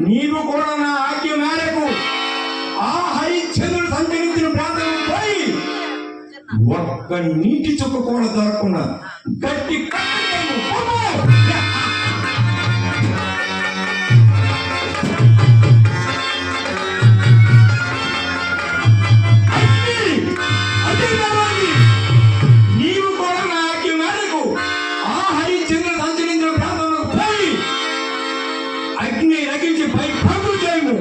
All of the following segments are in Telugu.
నీవు కూడా నా ఆజ్ఞ మేరకు ఆ హరిశ్చంద్రుడు సంచరించిన ప్రాంతం పోయి ఒక్క నీటి చుక్క కూడా దొరకకుండా గట్టి నీవు కూడా నా ఆజ్ఞ మేరకు ఆ హరిశ్చంద్రుడు సంచరించిన ప్రాంతంలో పోయి అగ్ని రగించి పై పగు చేయము.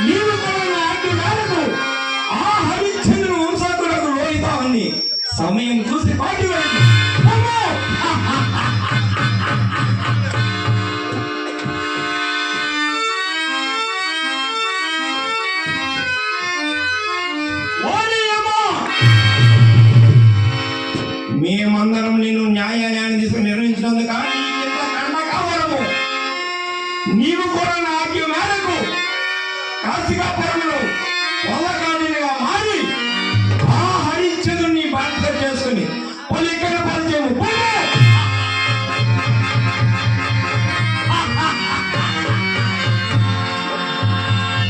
నీవు కూడా నా ఆజ్ఞ మేరకు ఆ హరిశ్చంద్రుని వంశాకులకు లోహితావని సమయం చూసి పాటి వెళ్ళి మేమందరం నేను న్యాయాన్ని తీసుకుని నిర్వహించినందుకు కానీ కావడము నీవు కూడా నా ఆజ్ఞ మేరకు కార్తీకాపురంలో వల్లకాడినిగా మారి